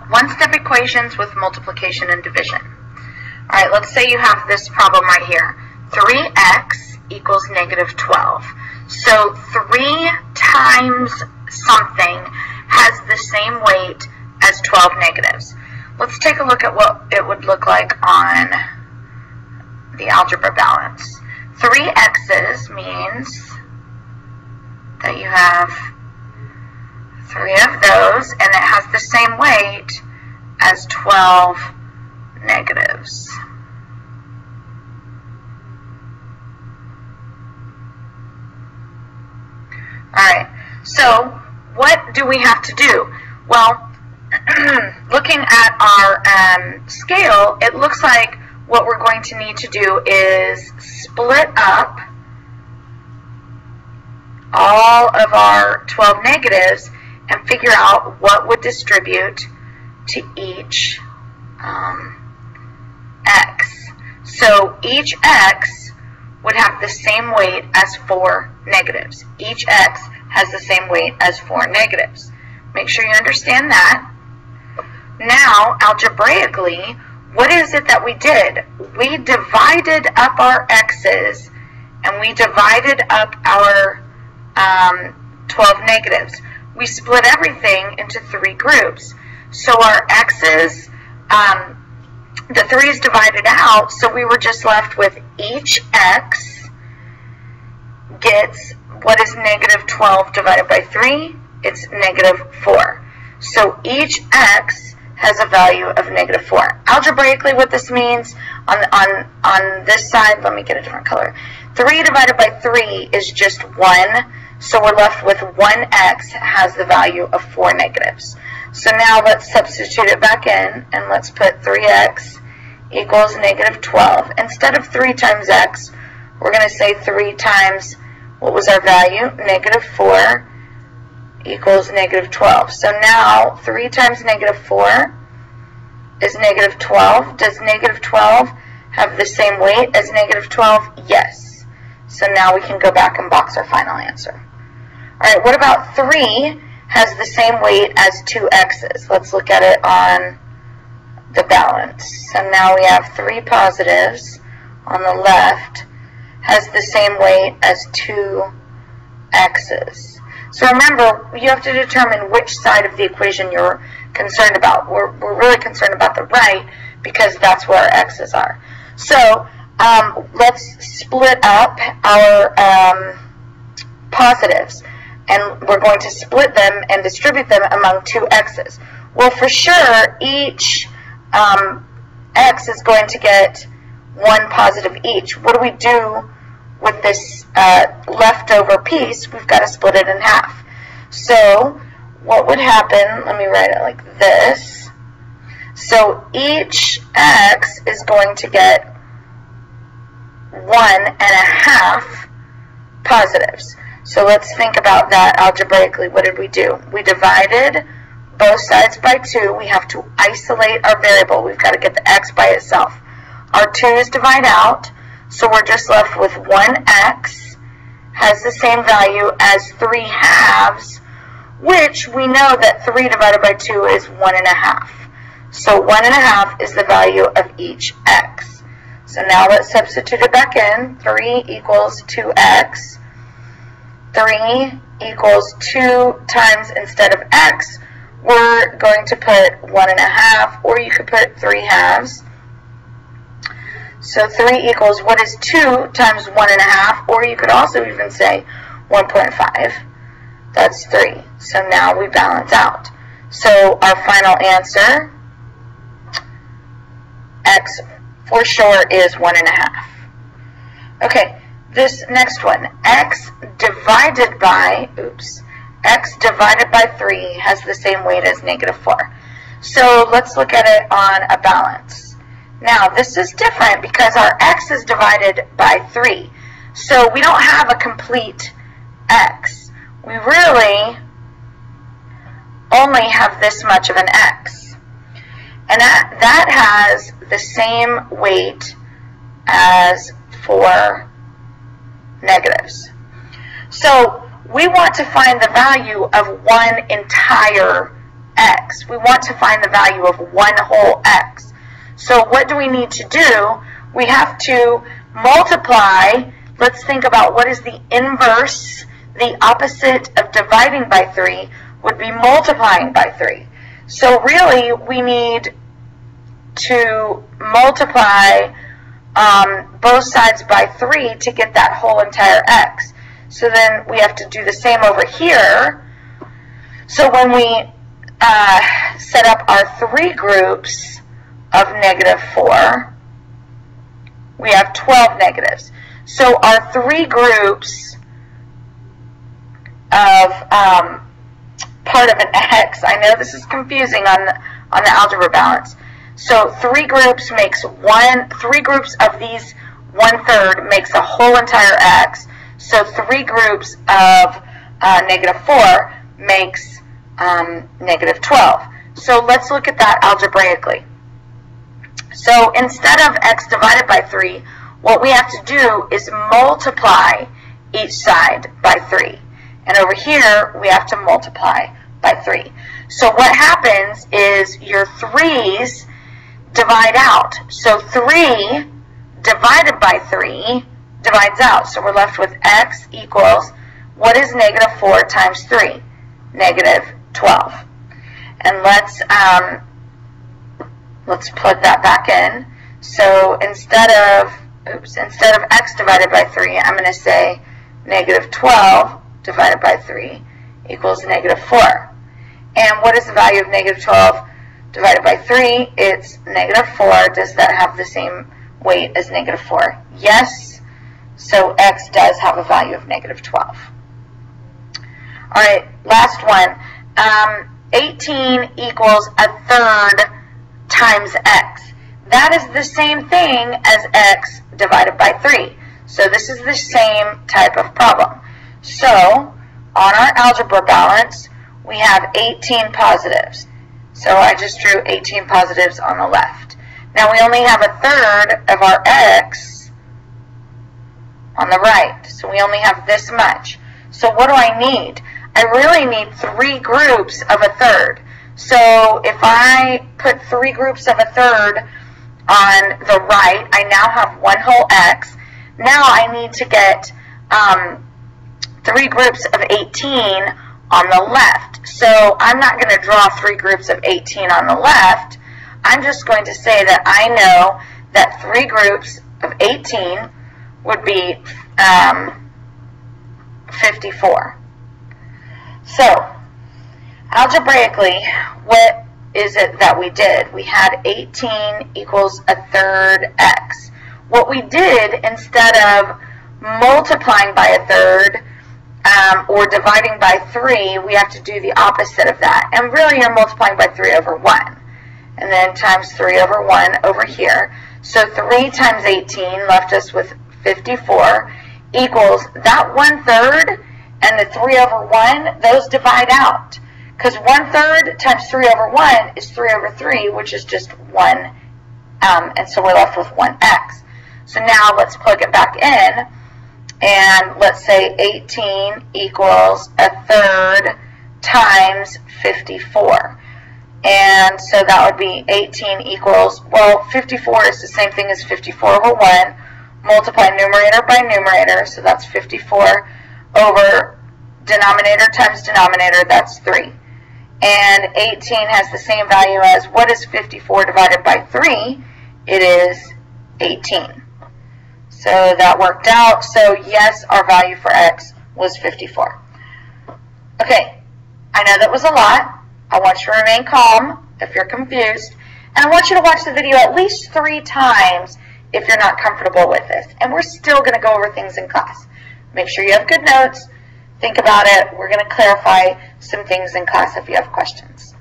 One-step equations with multiplication and division. All right, let's say you have this problem right here. 3x equals negative 12. So 3 times something has the same weight as 12 negatives. Let's take a look at what it would look like on the algebra balance. 3 x's means that you have 3 of those, and it has the same weight as 12 negatives. Alright, so what do we have to do? Well, looking at our scale, it looks like what we're going to need to do is split up all of our 12 negatives and figure out what would distribute to each x. So each x would have the same weight as 4 negatives. Each x has the same weight as 4 negatives. Make sure you understand that. Now, algebraically, what is it that we did? We divided up our x's and we divided up our 12 negatives. We split everything into 3 groups. So our x's, the 3 is divided out, so we were just left with each x gets, what is negative 12 divided by 3? It's negative 4. So each x has a value of negative 4. Algebraically, what this means on this side, let me get a different color. 3 divided by 3 is just 1. So we're left with 1x has the value of 4 negatives. So now let's substitute it back in, and let's put 3x equals negative 12. Instead of 3 times x, we're going to say 3 times, what was our value? Negative 4 equals negative 12. So now 3 times negative 4 is negative 12. Does negative 12 have the same weight as negative 12? Yes. So now we can go back and box our final answer. Alright, what about 3 has the same weight as 2 x's? Let's look at it on the balance. So now we have 3 positives on the left has the same weight as 2 x's. So remember, you have to determine which side of the equation you're concerned about. We're really concerned about the right because that's where our x's are. So let's split up our positives, and we're going to split them and distribute them among 2 x's. Well, for sure, each x is going to get 1 positive each. What do we do with this leftover piece? We've got to split it in half. So what would happen, let me write it like this. So each x is going to get 1.5 positives. So let's think about that algebraically. What did we do? We divided both sides by 2. We have to isolate our variable. We've got to get the x by itself. Our 2's divide out, so we're just left with 1x has the same value as 3 halves, which we know that 3 divided by 2 is 1.5. So 1.5 is the value of each x. So now let's substitute it back in. 3 equals 2x. 3 equals 2 times, instead of x, we're going to put 1.5, or you could put 3 halves. So 3 equals, what is 2 times 1.5, or you could also even say 1.5. That's 3. So now we balance out. So our final answer, x for sure, is 1.5. Okay, this next one, x divided by 3 has the same weight as negative 4. So let's look at it on a balance. Now this is different because our x is divided by 3. So we don't have a complete x. We really only have this much of an x. And that has the same weight as 4 negatives. So we want to find the value of one entire x. We want to find the value of one whole x. So what do we need to do? We have to multiply. Let's think about what is the inverse, the opposite of dividing by 3 would be multiplying by 3. So really we need to multiply both sides by 3 to get that whole entire x. So then we have to do the same over here. So when we set up our 3 groups of -4, we have 12 negatives. So our 3 groups of part of an x, I know this is confusing on the algebra balance. So 3 groups makes 3 groups of these 1/3 makes a whole entire x. So 3 groups of -4 makes -12. So let's look at that algebraically. So instead of x divided by 3, what we have to do is multiply each side by 3. And over here, we have to multiply by 3. So what happens is your 3's divide out. So 3 divided by 3 divides out. So we're left with x equals, what is -4 times 3? -12. And let's plug that back in. So instead of x divided by 3, I'm going to say -12 divided by 3 equals -4. And what is the value of -12 divided by 3? It's -4. Does that have the same weight as -4? Yes. So x does have a value of -12. All right, last one. 18 equals 1/3 times x. That is the same thing as x divided by 3. So this is the same type of problem. So on our algebra balance, we have 18 positives. So I just drew 18 positives on the left. Now we only have 1/3 of our x on the right. So we only have this much. So what do I need? I really need 3 groups of 1/3. So if I put 3 groups of 1/3 on the right, I now have 1 whole x. Now I need to get 3 groups of 18 on the left. So I'm not going to draw 3 groups of 18 on the left. I'm just going to say that I know that 3 groups of 18 would be 54. So algebraically, what is it that we did? We had 18 equals 1/3 x. What we did, instead of multiplying by 1/3 or dividing by 3, we have to do the opposite of that. And really, you're multiplying by 3 over 1. And then times 3 over 1 over here. So 3 times 18 left us with 54 equals that 1/3 and the 3 over 1, those divide out. Because 1/3 times 3 over 1 is 3 over 3, which is just 1, and so we're left with 1x. So now let's plug it back in, and let's say 18 equals 1/3 times 54. And so that would be 18 equals, well, 54 is the same thing as 54 over 1. Multiply numerator by numerator, so that's 54 over denominator times denominator, that's 3. And 18 has the same value as, what is 54 divided by 3? It is 18. So that worked out. So yes, our value for x was 54. Okay, I know that was a lot. I want you to remain calm if you're confused. And I want you to watch the video at least 3 times if you're not comfortable with this. And we're still going to go over things in class. Make sure you have good notes. Think about it. We're going to clarify some things in class if you have questions.